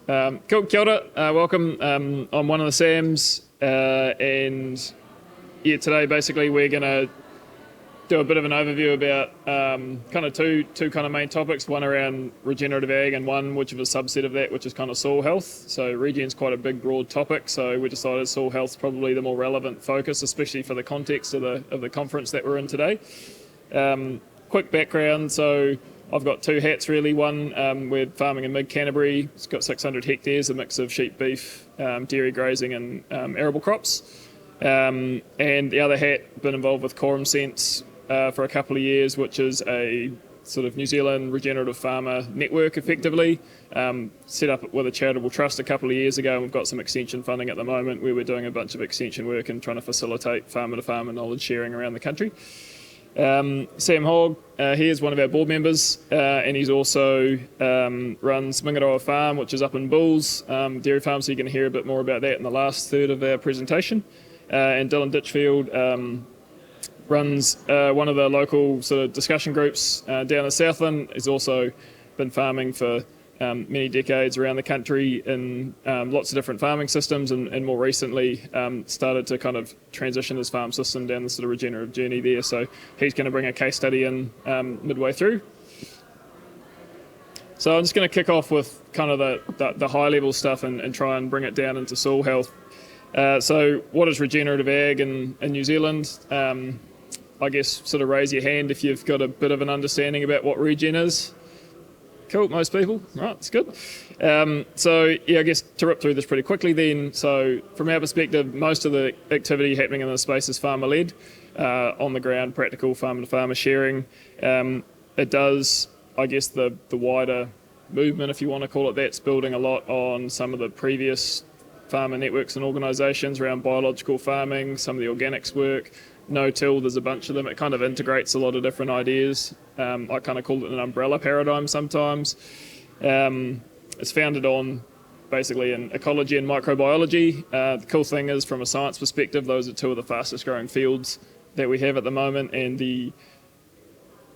Cool, kia ora, welcome. I'm one of the Sams, and yeah, today basically we're going to do a bit of an overview about kind of two kind of main topics, one around regenerative ag and one which is a subset of that, which is kind of soil health. So regen's quite a big, broad topic, so we decided soil health's probably the more relevant focus, especially for the context of the conference that we're in today. Quick background, so I've got two hats really. One, we're farming in Mid Canterbury. It's got 600 hectares, a mix of sheep, beef, dairy grazing and arable crops. And the other hat, been involved with Quorum Sense for a couple of years, which is a sort of New Zealand regenerative farmer network effectively. Set up with a charitable trust a couple of years ago, and we've got some extension funding at the moment where we're doing a bunch of extension work and trying to facilitate farmer-to-farmer knowledge sharing around the country. Sam Hogg, he is one of our board members, and he's also runs Mingiroa Farm, which is up in Bulls dairy farm, so you're going to hear a bit more about that in the last third of our presentation. And Dylan Ditchfield runs one of the local sort of discussion groups down the Southland. He's also been farming for many decades around the country in lots of different farming systems, and more recently started to kind of transition his farm system down the sort of regenerative journey there. So he's going to bring a case study in midway through. So I'm just going to kick off with kind of the high level stuff and try and bring it down into soil health. So what is regenerative ag in New Zealand? I guess sort of raise your hand if you've got a bit of an understanding about what regen is. Cool, most people. Right, that's good. So yeah, I guess to rip through this pretty quickly then. So from our perspective, most of the activity happening in this space is farmer-led, on the ground, practical farmer-to-farmer sharing. It does, I guess, the wider movement, if you want to call it that, it's building a lot on some of the previous farmer networks and organisations around biological farming, some of the organics work, no-till, there's a bunch of them. It kind of integrates a lot of different ideas. I kind of call it an umbrella paradigm sometimes. It's founded on basically in ecology and microbiology. The cool thing is, from a science perspective, those are two of the fastest growing fields that we have at the moment, and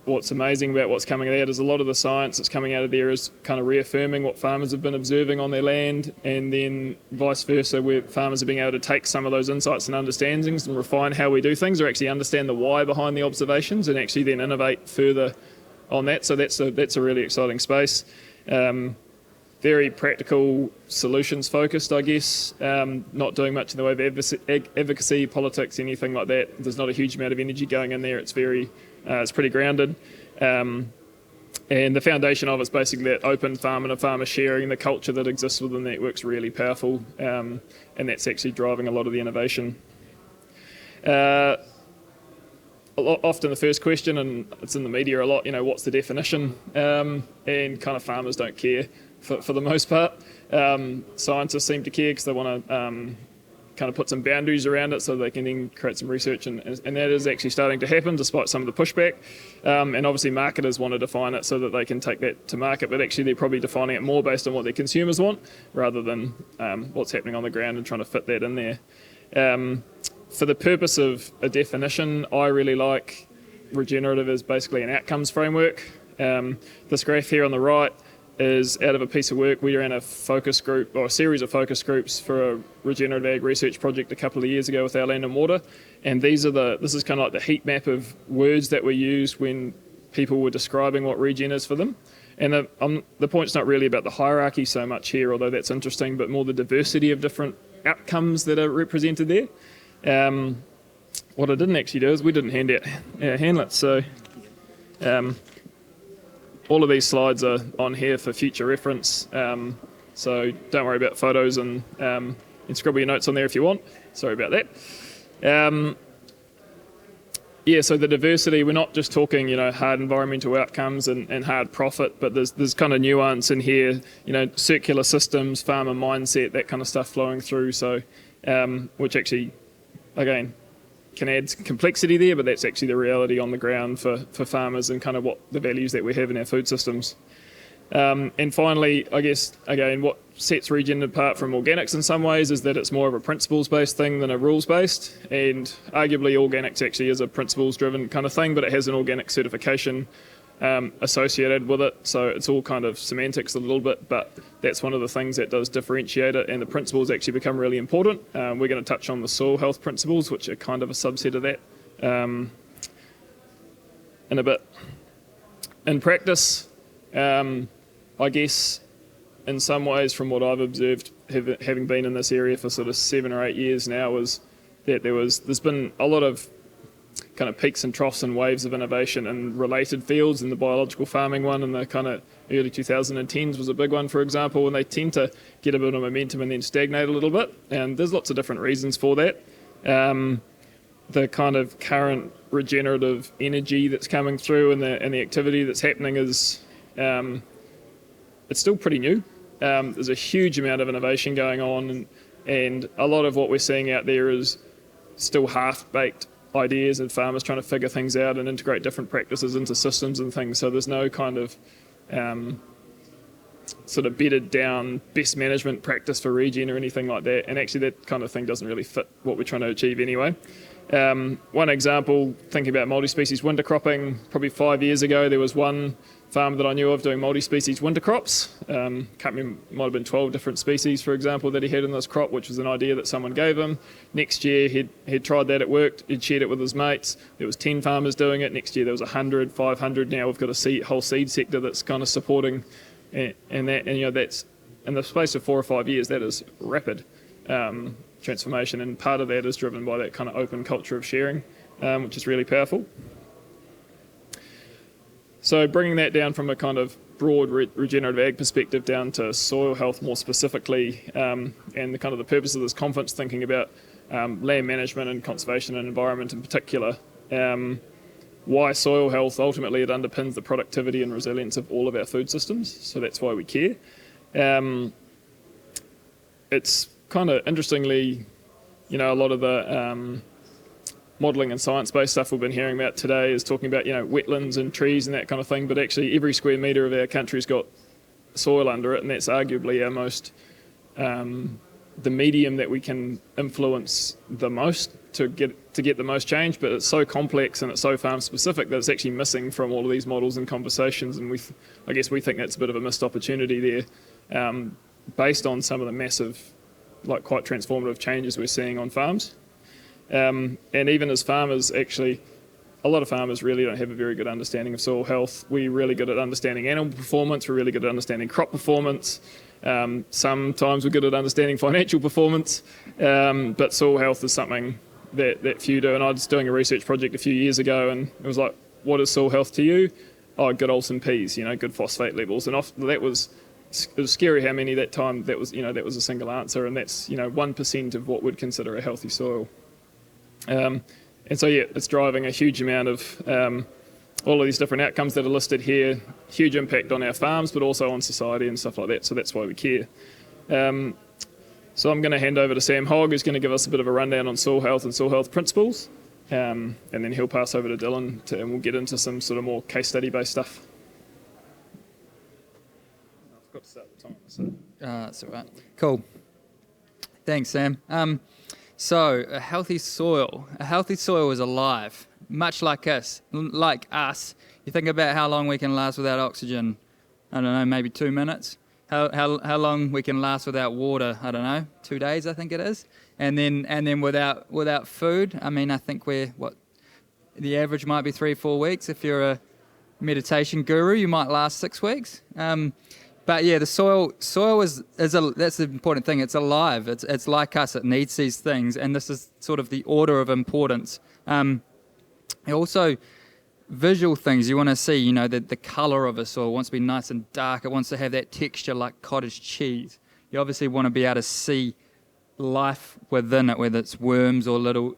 what's amazing about what's coming out is a lot of the science that's coming out of there is kind of reaffirming what farmers have been observing on their land, and then vice versa, where farmers are being able to take some of those insights and understandings and refine how we do things, or actually understand the why behind the observations and actually then innovate further on that. So that's a really exciting space. Very practical, solutions focused, I guess. Not doing much in the way of advocacy, politics, anything like that. There's not a huge amount of energy going in there. It's pretty grounded. And the foundation of it's basically that open farmer-to-farmer sharing. The culture that exists within the network's really powerful, and that's actually driving a lot of the innovation. Often the first question, and it's in the media a lot, what's the definition? And kind of farmers don't care for the most part. Scientists seem to care because they want to kind of put some boundaries around it so they can then create some research, and that is actually starting to happen despite some of the pushback. And obviously marketers want to define it so that they can take that to market, but actually they're probably defining it more based on what their consumers want rather than what's happening on the ground and trying to fit that in there. For the purpose of a definition, I really like regenerative as basically an outcomes framework. This graph here on the right is out of a piece of work. We ran a focus group, or a series of focus groups, for a regenerative ag research project a couple of years ago with our Land and Water, and this is kind of like the heat map of words that were used when people were describing what regen is for them. And the point's not really about the hierarchy so much here, although that's interesting, but more the diversity of different outcomes that are represented there. What I didn't actually do is we didn't hand out our handlets, so all of these slides are on here for future reference, so don't worry about photos, and scribble your notes on there if you want. Sorry about that. So the diversity, we're not just talking, hard environmental outcomes and hard profit, but there's kind of nuance in here, circular systems, farmer mindset, that kind of stuff flowing through. So, which actually, again, can add complexity there, but that's actually the reality on the ground for farmers and kind of what the values that we have in our food systems. And finally, I guess, again, what sets regen apart from organics in some ways is that it's more of a principles-based thing than a rules-based, and arguably organics actually is a principles-driven kind of thing, but it has an organic certification associated with it. So it's all kind of semantics a little bit, but that's one of the things that does differentiate it, and the principles actually become really important. We're going to touch on the soil health principles, which are kind of a subset of that in a bit. In practice, I guess in some ways, from what I've observed, having been in this area for sort of 7 or 8 years now, is that there's been a lot of kind of peaks and troughs and waves of innovation in related fields, and the biological farming one in the kind of early 2010s was a big one, for example, and they tend to get a bit of momentum and then stagnate a little bit, and there's lots of different reasons for that. The kind of current regenerative energy that's coming through and the activity that's happening is it's still pretty new. There's a huge amount of innovation going on, and a lot of what we're seeing out there is still half-baked ideas and farmers trying to figure things out and integrate different practices into systems and things. So there's no kind of sort of bedded down best management practice for regen or anything like that. And actually that kind of thing doesn't really fit what we're trying to achieve anyway. One example, thinking about multi-species winter cropping, probably 5 years ago, there was one farmer that I knew of doing multi-species winter crops. Can't remember, might have been 12 different species, for example, that he had in this crop, which was an idea that someone gave him. Next year, he'd tried that, it worked, he'd shared it with his mates. There was 10 farmers doing it. Next year, there was 100, 500. Now we've got a whole seed sector that's kind of supporting, and that's in the space of 4 or 5 years. That is rapid transformation, and part of that is driven by that kind of open culture of sharing, which is really powerful. So bringing that down from a kind of broad regenerative ag perspective down to soil health more specifically, and the kind of the purpose of this conference, thinking about land management and conservation and environment in particular. Why soil health? Ultimately, it underpins the productivity and resilience of all of our food systems, so that's why we care. It's kind of interestingly, a lot of the modelling and science-based stuff we've been hearing about today is talking about, wetlands and trees and that kind of thing, but actually every square metre of our country's got soil under it, and that's arguably our most, the medium that we can influence the most to get the most change, but it's so complex and it's so farm-specific that it's actually missing from all of these models and conversations, and I guess we think that's a bit of a missed opportunity there, based on some of the massive, quite transformative changes we're seeing on farms. And even as farmers, actually, a lot of farmers really don't have a very good understanding of soil health. We're really good at understanding animal performance. We're really good at understanding crop performance. Sometimes we're good at understanding financial performance. But soil health is something that few do. And I was doing a research project a few years ago, and it was like, what is soil health to you? Oh, good Olsen peas, good phosphate levels. And it was scary how many that time that was a single answer, and that's 1% of what we'd consider a healthy soil. And so it's driving a huge amount of all of these different outcomes that are listed here, huge impact on our farms, but also on society and stuff like that. So that's why we care. So I'm going to hand over to Sam Hogg, who's going to give us a bit of a rundown on soil health and soil health principles, and then he'll pass over to Dylan, and we'll get into some sort of more case study based stuff. I've got to start the time. So. That's all right. Cool. Thanks, Sam. So a healthy soil is alive, much like us. You think about how long we can last without oxygen. I don't know, maybe 2 minutes. How long we can last without water? I don't know, 2 days, I think it is. And then without food. I mean, I think the average might be 3-4 weeks. If you're a meditation guru, you might last 6 weeks. But yeah, the soil is that's the important thing. It's alive. It's like us. It needs these things, and this is sort of the order of importance. Also, visual things you want to see. The color of a soil wants to be nice and dark. It wants to have that texture like cottage cheese. You obviously want to be able to see life within it, whether it's worms or little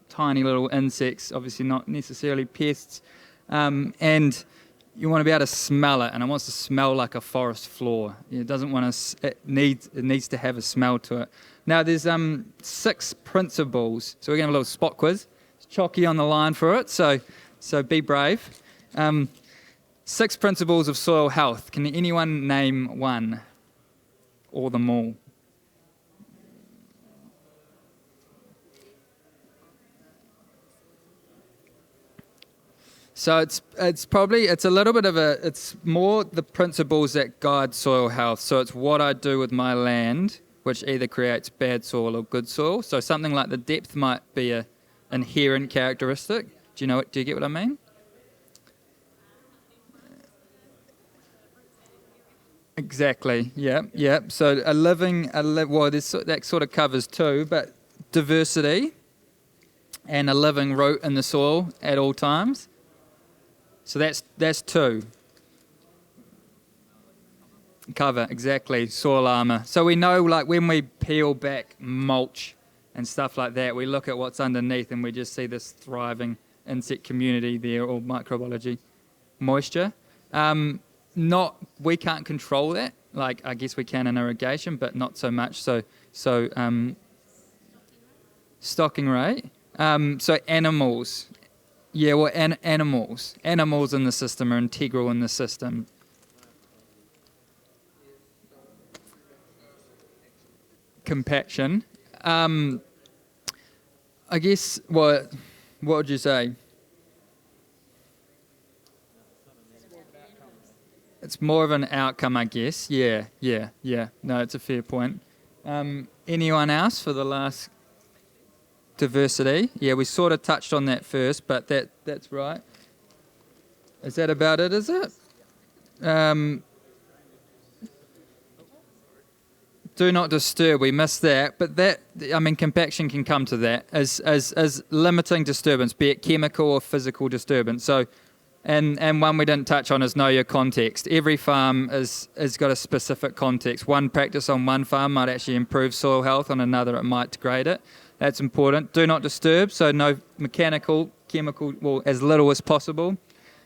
tiny little insects. Obviously, not necessarily pests, and you want to be able to smell it, and it wants to smell like a forest floor. It doesn't want to. It needs to have a smell to it. Now, there's 6 principles. So we're going to have a little spot quiz. It's Chalky on the line for it. So be brave. 6 principles of soil health. Can anyone name one, or them all? So it's a little bit of it's more the principles that guide soil health. So it's what I do with my land, which either creates bad soil or good soil. So something like the depth might be a inherent characteristic. Do you get what I mean? Exactly. Yeah. So that sort of covers two, but diversity and a living root in the soil at all times. So that's two. Cover, exactly, soil armour. So we know, like, when we peel back mulch and stuff like that, we look at what's underneath and we just see this thriving insect community there, or microbiology. Moisture. We can't control that. Like, I guess we can in irrigation, but not so much. So stocking rate. So animals. Yeah, well, animals in the system are integral in the system. Compaction. I guess, what would you say? It's more of an outcome, I guess. Yeah. No, it's a fair point. Anyone else for the last? Diversity. Yeah, we sort of touched on that first, but that's right. Is that about it, is it? Do not disturb, we missed that. But compaction can come to that as limiting disturbance, be it chemical or physical disturbance. So, and one we didn't touch on is know your context. Every farm has got a specific context. One practice on one farm might actually improve soil health, on another it might degrade it. That's important. Do not disturb, so no mechanical, chemical, well, as little as possible.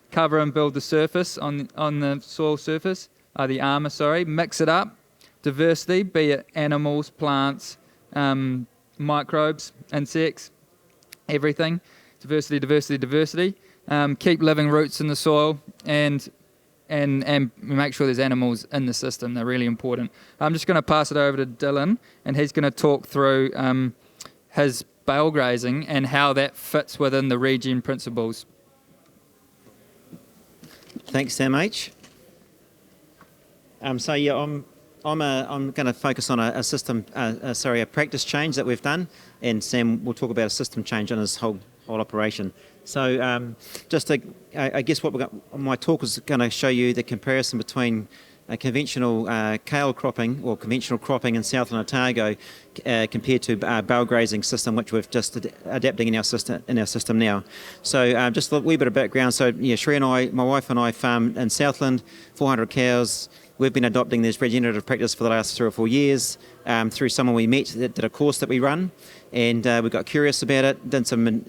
Cover and build the surface on the soil surface, the armour, sorry. Mix it up. Diversity, be it animals, plants, microbes, insects, everything. Diversity. Keep living roots in the soil and make sure there's animals in the system. They're really important. I'm just going to pass it over to Dylan, and he's going to talk through his bale grazing and how that fits within the regen principles. Thanks, Sam H. I'm going to focus on a practice change that we've done, and Sam will talk about a system change on his whole operation. So, I guess my talk is going to show you the comparison between conventional kale cropping or conventional cropping in Southland Otago compared to bale grazing system, which we've just adapting in our system now. So just a wee bit of background. So Shree and I, my wife and I, farm in Southland, 400 cows. We've been adopting this regenerative practice for the last 3 or 4 years through someone we met that did a course that we run, and we got curious about it, did some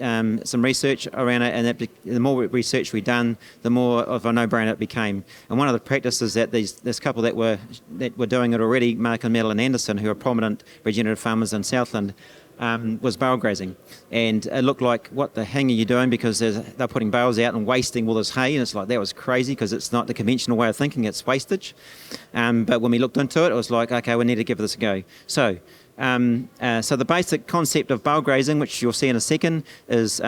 research around it, and the more research we done, the more of a no-brainer it became. And one of the practices that this couple that were doing it already, Mark and Madeline Anderson, who are prominent regenerative farmers in Southland, was bale grazing, and it looked like, what the hang are you doing, because they're putting bales out and wasting all this hay, and it's like, that was crazy, because it's not the conventional way of thinking, it's wastage. But when we looked into it, it was like, okay, we need to give this a go. So the basic concept of bale grazing, which you'll see in a second, is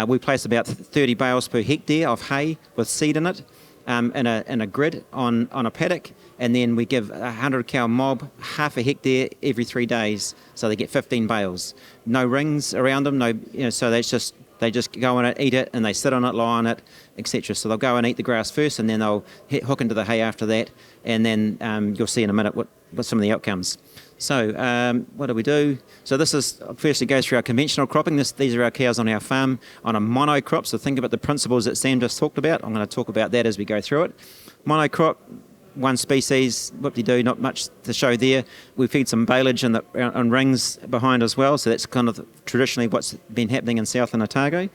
we place about 30 bales per hectare of hay with seed in it in a grid on a paddock, and then we give a 100 cow mob half a hectare every 3 days, so they get 15 bales. No rings around them, so they just go on it, eat it, and they sit on it, lie on it, etc. So they'll go and eat the grass first, and then they'll hook into the hay after that, and then you'll see in a minute what some of the outcomes. So what do we do? So this is, firstly goes through our conventional cropping. These are our cows on our farm on a monocrop, so think about the principles that Sam just talked about. I'm going to talk about that as we go through it. Monocrop, one species, whoop-de-doo, not much to show there. We feed some baleage on rings behind as well, so that's kind of traditionally what's been happening in Southland Otago.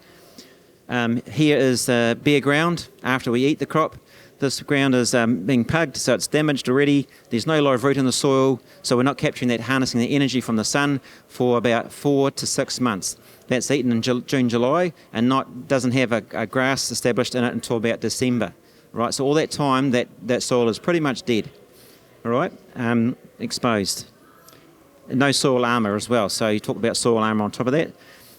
Here is bare ground after we eat the crop. This ground is being pugged, so it's damaged already. There's no live root in the soil, so we're not capturing that, harnessing the energy from the sun for about 4 to 6 months. That's eaten in June, July, and doesn't have a grass established in it until about December. Right, so all that time, that soil is pretty much dead. All right, exposed. No soil armour as well, so you talk about soil armour on top of that.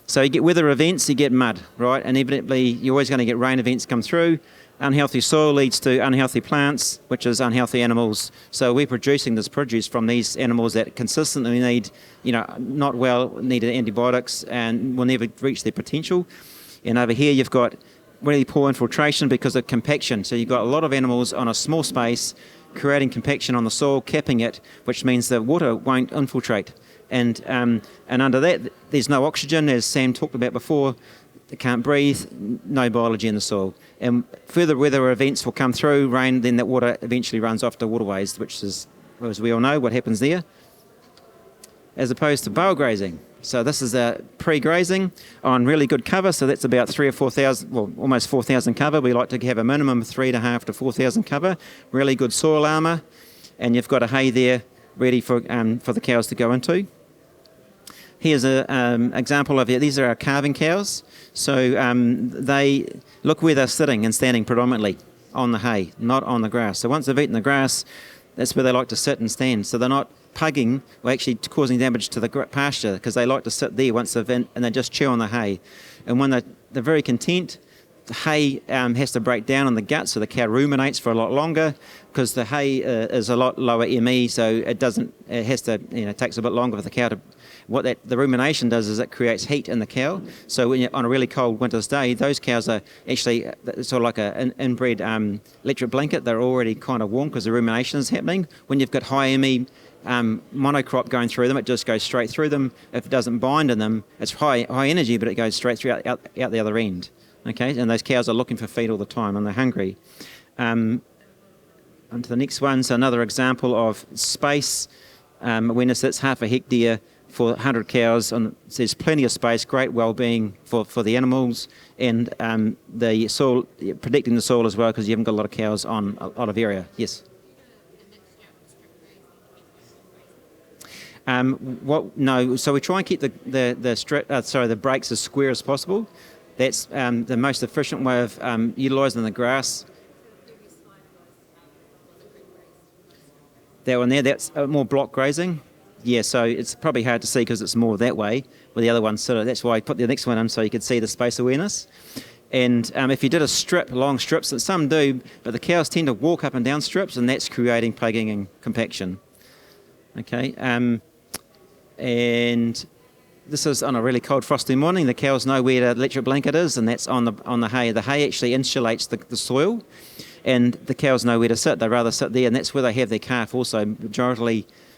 So you get weather events, you get mud, right? And inevitably, you're always going to get rain events come through. Unhealthy soil leads to unhealthy plants, which is unhealthy animals. So we're producing this produce from these animals that consistently need, not well needed antibiotics and will never reach their potential. And over here, you've got really poor infiltration because of compaction. So you've got a lot of animals on a small space creating compaction on the soil, capping it, which means the water won't infiltrate. And under that, there's no oxygen, as Sam talked about before. They can't breathe, no biology in the soil. And further weather events will come through, rain, then that water eventually runs off to waterways, which is, as we all know, what happens there. As opposed to bale grazing. So this is a pre-grazing on really good cover, so that's about 3,000 or 4,000, well, almost 4,000 cover. We like to have a minimum of 3,500 to 4,000 cover, really good soil armour, and you've got a hay there ready for the cows to go into. Here's an example of it. These are our calving cows. So they look where they're sitting and standing predominantly on the hay, not on the grass. So once they've eaten the grass, that's where they like to sit and stand. So they're not pugging or actually causing damage to the pasture because they like to sit there once they've in, and they just chew on the hay. And when they're very content, the hay has to break down in the gut, so the cow ruminates for a lot longer because the hay is a lot lower ME, so it takes a bit longer for the cow to. What the rumination does is it creates heat in the cow. So when on a really cold winter's day, those cows are actually sort of like an inbred electric blanket. They're already kind of warm because the rumination is happening. When you've got high ME monocrop going through them, it just goes straight through them. If it doesn't bind in them, it's high energy, but it goes straight through out the other end. Okay, and those cows are looking for feed all the time and they're hungry. On to the next one. So another example of space awareness. That's half a hectare for 100 cows. And there's plenty of space, great well-being for the animals, and the soil, protecting the soil as well because you haven't got a lot of cows on a lot of area. Yes. No. So we try and keep the breaks as square as possible. That's the most efficient way of utilising the grass. That one there, that's more block grazing. Yeah, so it's probably hard to see because it's more that way, where the other one's sort of, that's why I put the next one in so you could see the space awareness. And if you did long strips, and some do, but the cows tend to walk up and down strips, and that's creating plugging and compaction. Okay, and this is on a really cold, frosty morning. The cows know where the electric blanket is, and that's on the hay. The hay actually insulates the soil, and the cows know where to sit. They rather sit there, and that's where they have their calf also.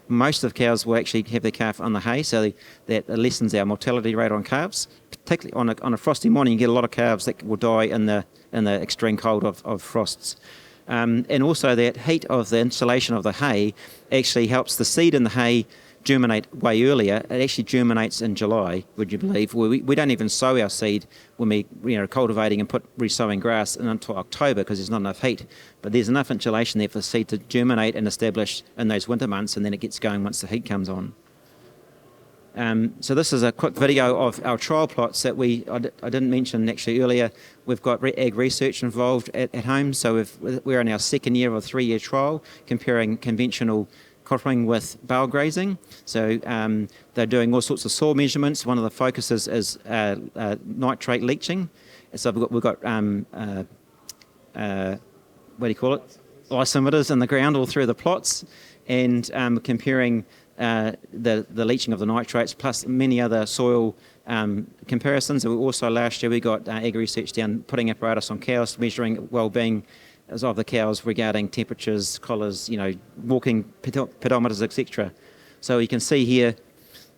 Most of the cows will actually have their calf on the hay, so that lessens our mortality rate on calves. Particularly on a frosty morning, you get a lot of calves that will die in the extreme cold of frosts. And also that heat of the insulation of the hay actually helps the seed in the hay germinate way earlier. It actually germinates in July, would you believe? We don't even sow our seed when we cultivating and re-sowing grass until October because there's not enough heat. But there's enough insulation there for the seed to germinate and establish in those winter months, and then it gets going once the heat comes on. So this is a quick video of our trial plots that I didn't mention actually earlier. We've got ag research involved at home, so we're in our second year of a 3-year trial comparing conventional cropping with bale grazing. So they're doing all sorts of soil measurements. One of the focuses is nitrate leaching. So we've got isometers in the ground all through the plots, and comparing the leaching of the nitrates plus many other soil comparisons. And also last year we got ag research down putting apparatus on cows measuring well-being of the cows regarding temperatures, collars, walking pedometers, etc. So you can see here,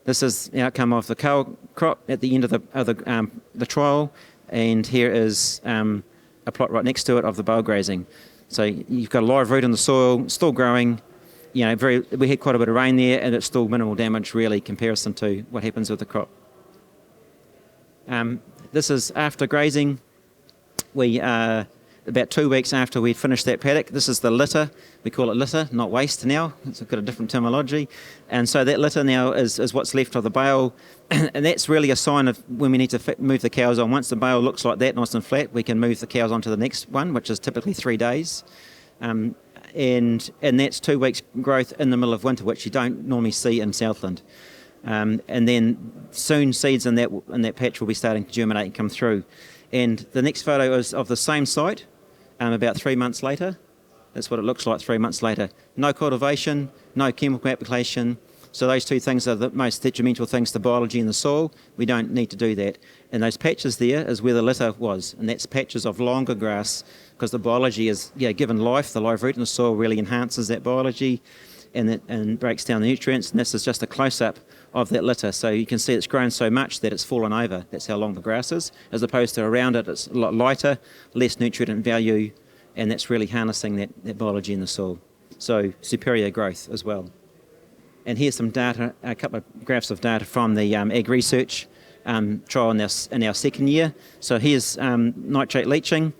this is the outcome of the cow crop at the end of the trial, and here is a plot right next to it of the bale grazing. So you've got a live root in the soil, still growing. We had quite a bit of rain there, and it's still minimal damage really in comparison to what happens with the crop. This is after grazing. About 2 weeks after we finished that paddock, this is the litter. We call it litter, not waste now. It's got a different terminology. And so that litter now is what's left of the bale. And that's really a sign of when we need to move the cows on. Once the bale looks like that, nice and flat, we can move the cows on to the next one, which is typically 3 days. And that's 2 weeks growth in the middle of winter, which you don't normally see in Southland. And then soon seeds in that patch will be starting to germinate and come through. And the next photo is of the same site about 3 months later. That's what it looks like 3 months later. No cultivation, no chemical application. So those two things are the most detrimental things to biology in the soil. We don't need to do that. And those patches there is where the litter was, and that's patches of longer grass, because the biology is given life. The live root in the soil really enhances that biology and breaks down the nutrients. And this is just a close-up of that litter. So you can see it's grown so much that it's fallen over. That's how long the grass is, as opposed to around it, it's a lot lighter, less nutrient value, and that's really harnessing that biology in the soil. So superior growth as well. And here's some data, a couple of graphs of data from the ag research trial in our second year. So here's nitrate leaching.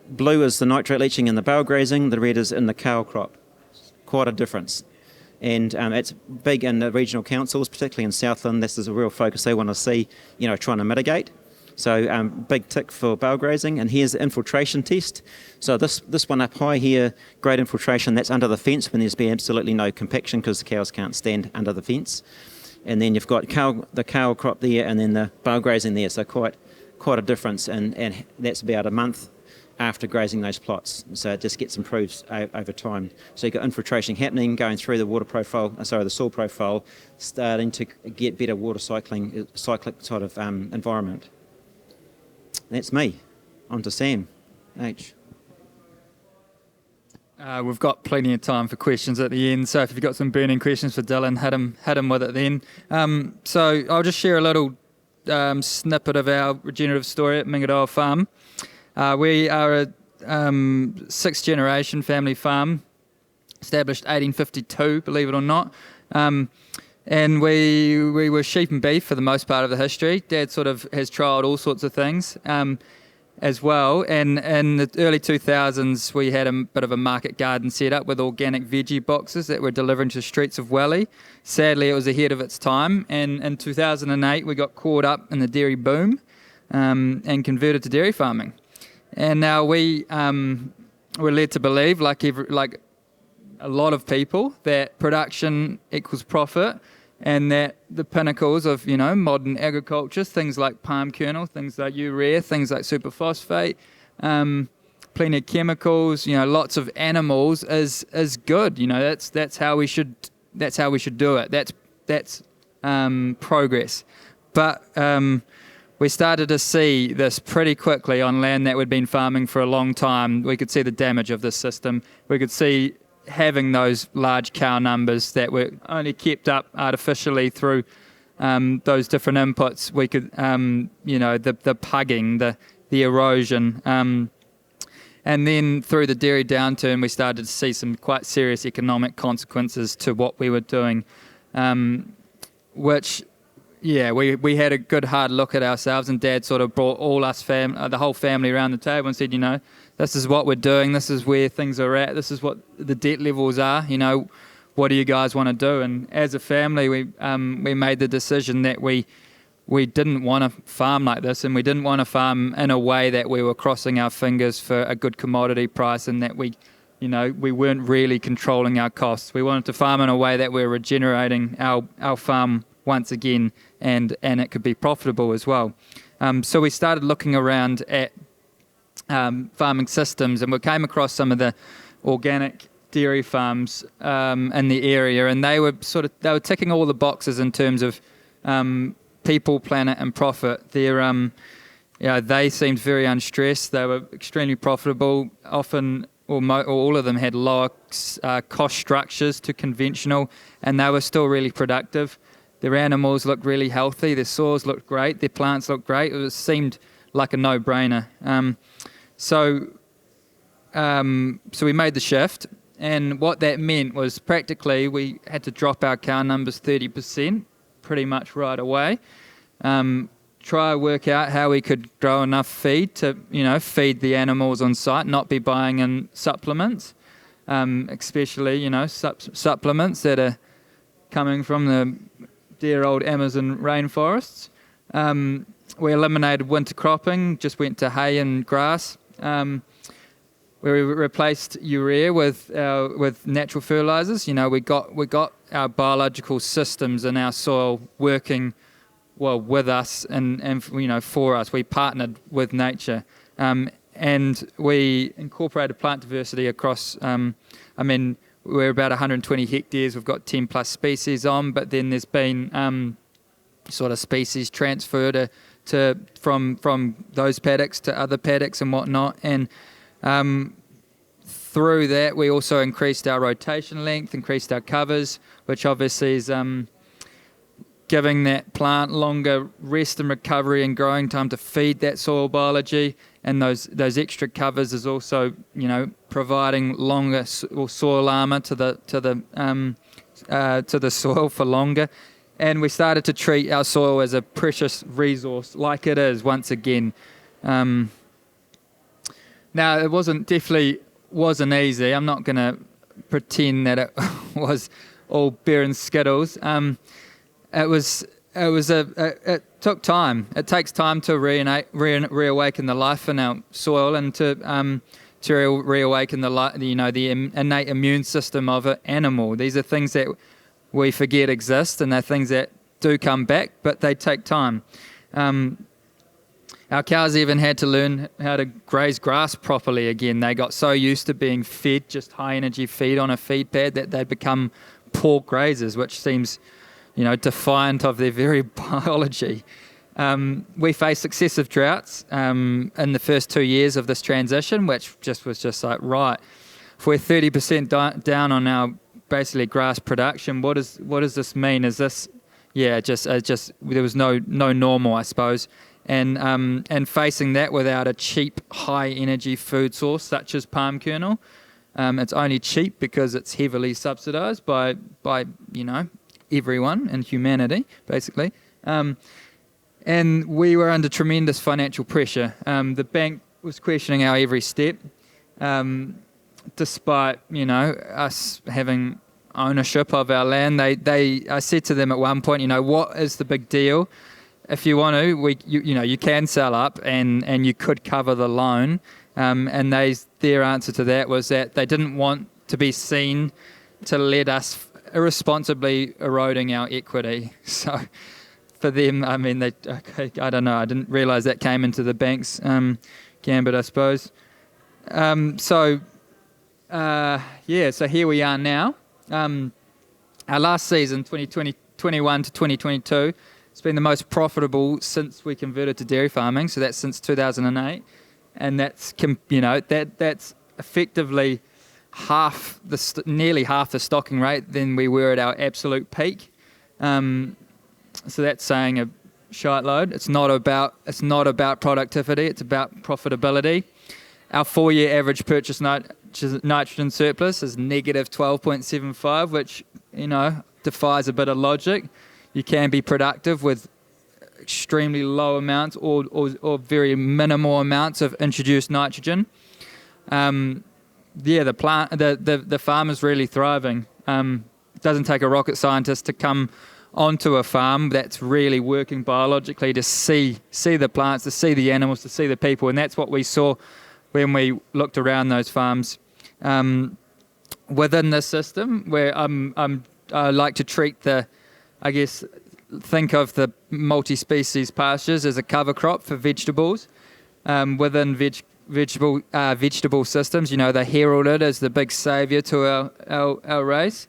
Blue is the nitrate leaching in the bale grazing, the red is in the cow crop. Quite a difference. And it's big in the regional councils, particularly in Southland. This is a real focus they want to see, trying to mitigate. So big tick for bale grazing. And here's the infiltration test. So this one up high here, great infiltration, that's under the fence when there's been absolutely no compaction because the cows can't stand under the fence. And then you've got the cow crop there and then the bale grazing there. So quite a difference. And that's about a month after grazing those plots. So it just gets improved over time. So you've got infiltration happening, going through the soil profile, starting to get better water cyclic sort of environment. That's me. On to Sam H. We've got plenty of time for questions at the end, so if you've got some burning questions for Dylan, hit him with it then. So I'll just share a little snippet of our regenerative story at Mingiroa Farm. We are a sixth generation family farm, established 1852, believe it or not. And we were sheep and beef for the most part of the history. Dad sort of has trialled all sorts of things as well. And in the early 2000s, we had a bit of a market garden set up with organic veggie boxes that were delivering to the streets of Welly. Sadly, it was ahead of its time. And in 2008, we got caught up in the dairy boom and converted to dairy farming. And now we're led to believe, like a lot of people, that production equals profit, and that the pinnacles of modern agriculture, things like palm kernel, things like urea, things like superphosphate, plenty of chemicals, lots of animals is good. That's how we should do it. That's progress. But we started to see this pretty quickly on land that we'd been farming for a long time. We could see the damage of this system. We could see having those large cow numbers that were only kept up artificially through those different inputs. We could, the pugging, the erosion. And then through the dairy downturn, we started to see some quite serious economic consequences to what we were doing, which... Yeah, we had a good hard look at ourselves, and Dad sort of brought the whole family around the table and said, this is what we're doing, this is where things are at, this is what the debt levels are, what do you guys want to do? And as a family, we made the decision that we didn't want to farm like this, and we didn't want to farm in a way that we were crossing our fingers for a good commodity price, and that we weren't really controlling our costs. We wanted to farm in a way that we're regenerating our farm once again, and it could be profitable as well. So we started looking around at farming systems, and we came across some of the organic dairy farms in the area, and they were ticking all the boxes in terms of people, planet, and profit. They seemed very unstressed. They were extremely profitable. Often, all of them had lower cost structures to conventional, and they were still really productive. Their animals looked really healthy, their soils looked great, their plants looked great. It seemed like a no-brainer. So we made the shift, and what that meant was practically we had to drop our cow numbers 30% pretty much right away. Try to work out how we could grow enough feed to feed the animals on site, not be buying in supplements, especially supplements that are coming from the dear old Amazon rainforests. We eliminated winter cropping, just went to hay and grass. where we replaced urea with natural fertilizers. We got our biological systems in our soil working well with us and for us. We partnered with nature, and we incorporated plant diversity across. We're about 120 hectares. We've got 10 plus species on, but then there's been sort of species transfer from those paddocks to other paddocks and whatnot. And through that, we also increased our rotation length, increased our covers, which obviously is giving that plant longer rest and recovery and growing time to feed that soil biology. And those extra covers is also, providing longer soil armour to the soil for longer. And we started to treat our soil as a precious resource, like it is once again. Now, it definitely wasn't easy. I'm not going to pretend that it was all beer and skittles. It took time. It takes time to reawaken the life in our soil and to reawaken the innate immune system of an animal. These are things that we forget exist, and they're things that do come back, but they take time. Our cows even had to learn how to graze grass properly again. They got so used to being fed just high energy feed on a feed pad that they become poor grazers, which seems defiant of their very biology. We faced successive droughts in the first 2 years of this transition, which was like, right, if we're 30% down on our basically grass production, what does this mean? Is this, just there was no normal, I suppose, and facing that without a cheap, high energy food source such as palm kernel. It's only cheap because it's heavily subsidised by everyone in humanity, basically. And we were under tremendous financial pressure. The bank was questioning our every step, despite us having ownership of our land. I said to them at one point, what is the big deal? If you want to, you can sell up and you could cover the loan. And their answer to that was that they didn't want to be seen to let us irresponsibly eroding our equity. So for them, I don't know, I didn't realise that came into the bank's gambit, I suppose. So here we are now. Our last season, 2021 to 2022, it's been the most profitable since we converted to dairy farming, so that's since 2008. And that's effectively nearly half the stocking rate than we were at our absolute peak. So that's saying a shite load. It's not about productivity. It's about profitability. Our 4-year average purchase nitrogen surplus is negative 12.75, which defies a bit of logic. You can be productive with extremely low amounts or very minimal amounts of introduced nitrogen. The farm is really thriving. It doesn't take a rocket scientist to come onto a farm that's really working biologically to see the plants, to see the animals, to see the people, and that's what we saw when we looked around those farms. Within this system, where I like to treat think of the multi-species pastures as a cover crop for vegetables. Within vegetable systems, they're heralded as the big saviour to our race,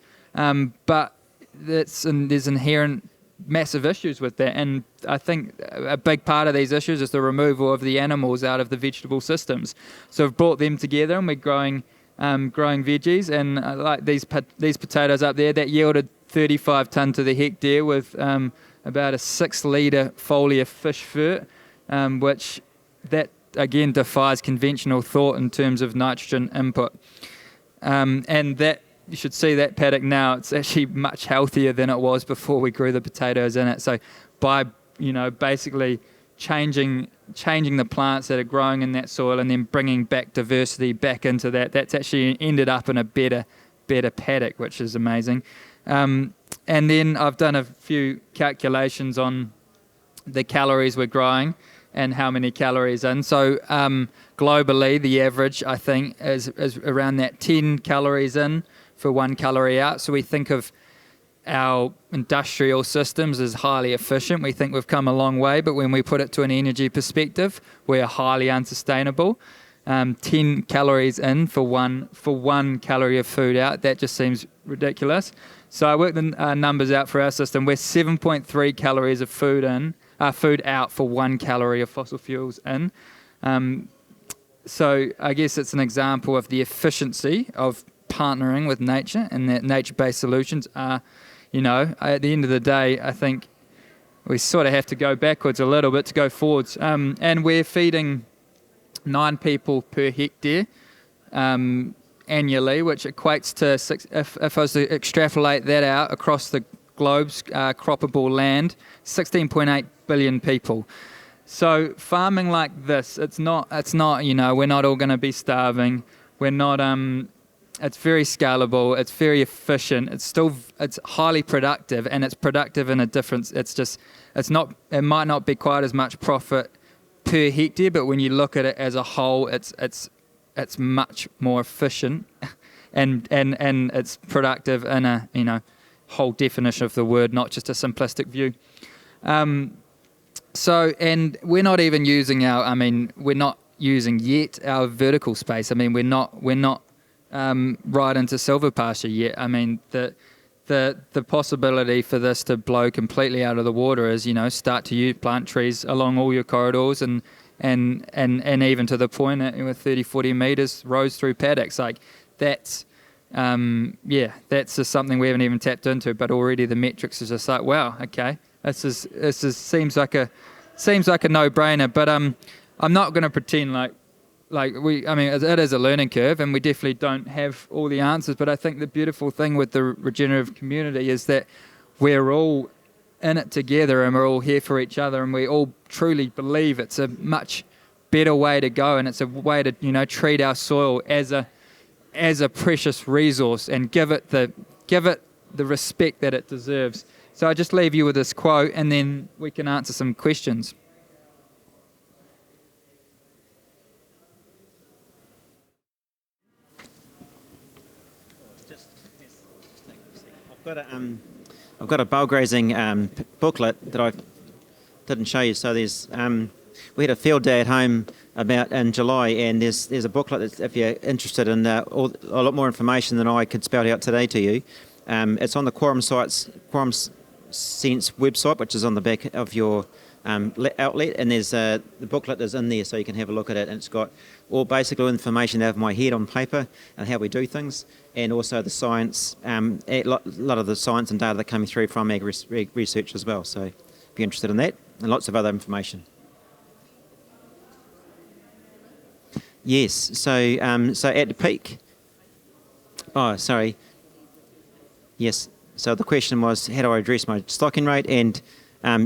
but there's inherent massive issues with that, and I think a big part of these issues is the removal of the animals out of the vegetable systems. So we've brought them together, and we're growing veggies, and like these potatoes up there that yielded 35 tonne to the hectare with about a 6 litre foliar fish fert, which that again defies conventional thought in terms of nitrogen input. And that you should see that paddock now. It's actually much healthier than it was before we grew the potatoes in it. So by basically changing the plants that are growing in that soil and then bringing back diversity back into that's actually ended up in a better paddock, which is amazing. And then I've done a few calculations on the calories we're growing. and how many calories in. So globally, the average, I think, is around that 10 calories in for 1 calorie out. So we think of our industrial systems as highly efficient. We think we've come a long way, but when we put it to an energy perspective, we're highly unsustainable. 10 calories in for one calorie of food out, that just seems ridiculous. So I worked the numbers out for our system. We're 7.3 calories of food out for 1 calorie of fossil fuels in. So I guess it's an example of the efficiency of partnering with nature, and that nature-based solutions are, at the end of the day, I think we sort of have to go backwards a little bit to go forwards. And we're feeding 9 people per hectare annually, which equates to if I was to extrapolate that out across the globe's croppable land, 16.8 billion people. So farming like this, it's not, we're not all going to be starving. We're not, it's very scalable. It's very efficient. It's highly productive, and it's productive in a difference. It might not be quite as much profit per hectare, but when you look at it as a whole, it's much more efficient, and it's productive in a whole definition of the word, not just a simplistic view. So, and we're not even using we're not using yet our vertical space. We're not right into silver pasture yet. The possibility for this to blow completely out of the water is, start to plant trees along all your corridors and even to the point with 30, 40 metres rows through paddocks. That's just something we haven't even tapped into, but already the metrics is just like, wow, okay, this seems like a no-brainer. But I'm not going to pretend it is a learning curve, and we definitely don't have all the answers. But I think the beautiful thing with the regenerative community is that we're all in it together, and we're all here for each other, and we all truly believe it's a much better way to go, and it's a way to treat our soil as a precious resource and give it the respect that it deserves. So I just leave you with this quote, and then we can answer some questions. I've got a bow grazing booklet that I didn't show you. So there's we had a field day at home in July, and there's a booklet that, if you're interested in a lot more information than I could spell out today to you. It's on the Quorum Sense website, which is on the back of your outlet, and there's the booklet is in there, so you can have a look at it, and it's got basically all information out of my head on paper and how we do things, and also the science, a lot of the science and data that coming through from ag research as well. So if you're interested in that, and lots of other information. Yes, so at the peak. Oh, sorry. Yes. So the question was, how do I address my stocking rate? And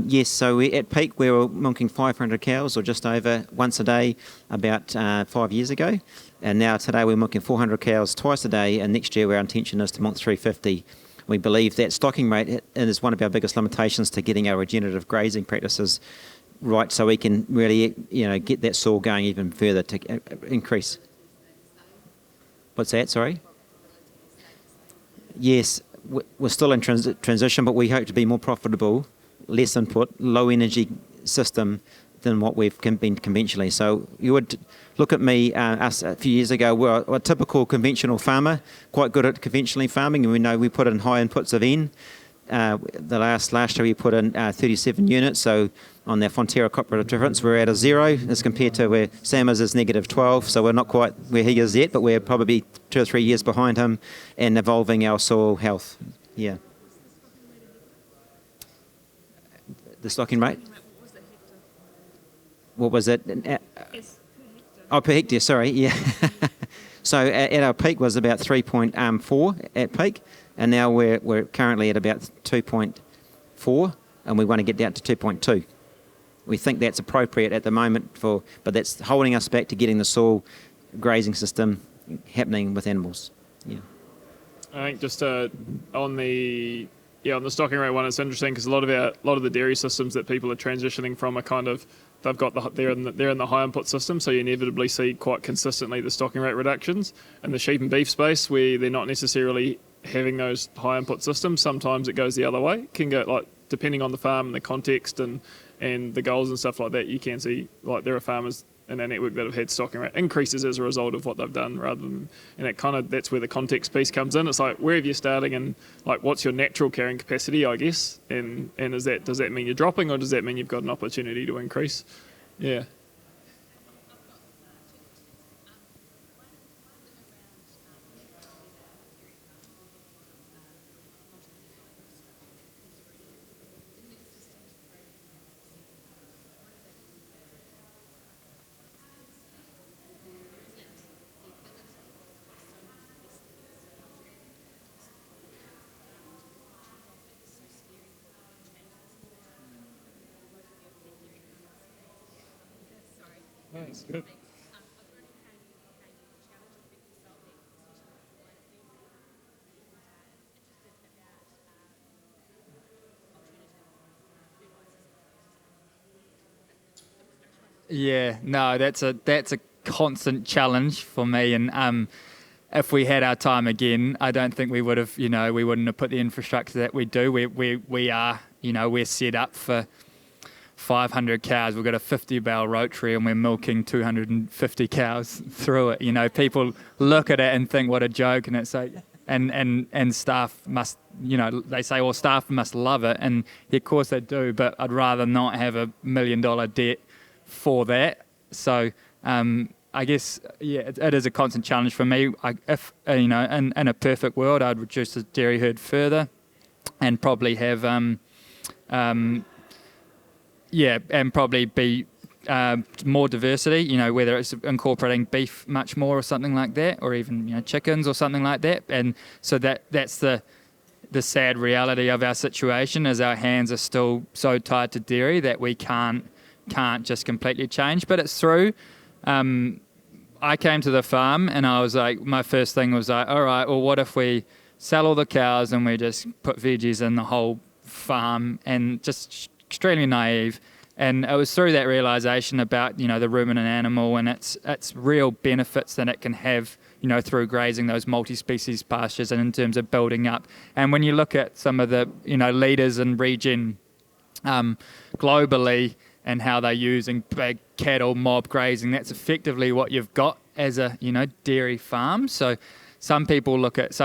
yes, so at peak we were milking 500 cows or just over once a day about 5 years ago. And now today we're milking 400 cows twice a day, and next year our intention is to milk 350. We believe that stocking rate is one of our biggest limitations to getting our regenerative grazing practices right, so we can really get that soil going even further to increase. What's that, sorry? Yes. We're still in transition, but we hope to be more profitable, less input, low energy system than what we've been conventionally. So you would look at me, us a few years ago, we're a typical conventional farmer, quite good at conventionally farming, and we know we put in high inputs of N. The last year we put in 37 units, so on the Fonterra cooperative difference we're at a 0 as compared to where Sam is -12, so we're not quite where he is yet, but we're probably 2 or 3 years behind him in evolving our soil health. Yeah. The stocking rate? What was it? Per hectare, sorry, yeah. So at our peak was about 3.4 at peak, and now we're currently at about 2.4, and we want to get down to 2.2. We think that's appropriate at the moment, but that's holding us back to getting the soil grazing system happening with animals. Yeah. I think just on the stocking rate one, it's interesting because a lot of the dairy systems that people are transitioning from are kind of they've got they're in the high input system, so you inevitably see quite consistently the stocking rate reductions. In the sheep and beef space, where they're not necessarily having those high input systems, sometimes it goes the other way. It can go, like, depending on the farm and the context and the goals and stuff like that, you can see, like, there are farmers in our network that have had stocking rate increases as a result of what they've done, rather than, and that's where the context piece comes in. It's like, where have you starting, and like, what's your natural carrying capacity, I guess, and does that mean you're dropping, or does that mean you've got an opportunity to increase? Yeah. That's good. Yeah, no, that's a constant challenge for me, and if we had our time again, I don't think we would have, we wouldn't have put the infrastructure that we do. We are, we're set up for 500 cows. We've got a 50-barrel rotary, and we're milking 250 cows through it. People look at it and think, what a joke, and it's like, and staff must, they say, well, staff must love it, and of course they do, but I'd rather not have $1 million debt for that. So I guess, yeah, it is a constant challenge for me. If in a perfect world, I'd reduce the dairy herd further and probably have and probably be more diversity, whether it's incorporating beef much more or something like that, or even chickens or something like that. And so that's the sad reality of our situation, is our hands are still so tied to dairy that we can't just completely change. But it's through. I came to the farm and I was like, my first thing was like, all right, well, what if we sell all the cows and we just put veggies in the whole farm, and just extremely naive. And it was through that realization about, the ruminant animal and its real benefits that it can have, through grazing those multi-species pastures and in terms of building up. And when you look at some of the, leaders in regen globally and how they're using big cattle mob grazing, that's effectively what you've got as a, dairy farm. So some people look at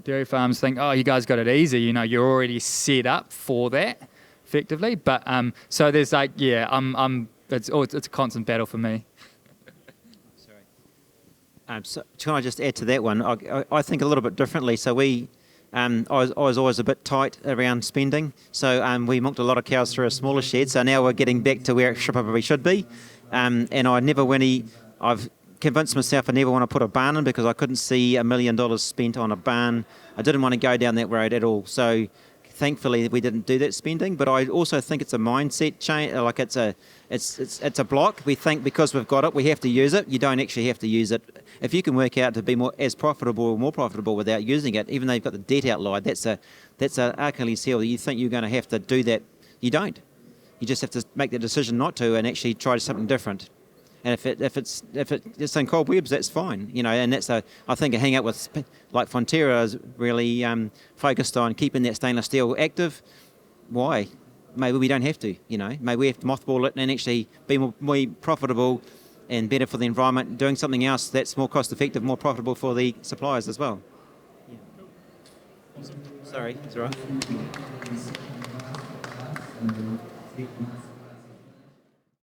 dairy farms, think, oh, you guys got it easy, you're already set up for that, effectively. But so there's like, it's a constant battle for me. Sorry. So can I just add to that one? I think a little bit differently. So I was always a bit tight around spending. So we milked a lot of cows through a smaller shed. So now we're getting back to where it probably should be. And I've convinced myself I never want to put a barn in, because I couldn't see $1 million spent on a barn. I didn't want to go down that road at all. So thankfully we didn't do that spending. But I also think it's a mindset change. Like it's a block. We think because we've got it, we have to use it. You don't actually have to use it. If you can work out to be more profitable without using it, even though you've got the debt outlined, that's a Achilles heel. You think you're going to have to do that, you don't. You just have to make the decision not to and actually try something different. And if it's in cold webs, that's fine, And that's I think a hang out with like Fonterra is really focused on keeping that stainless steel active. Why? Maybe we don't have to, Maybe we have to mothball it and actually be more profitable and better for the environment, doing something else that's more cost effective, more profitable for the suppliers as well. Yeah. Awesome. Sorry, it's all right.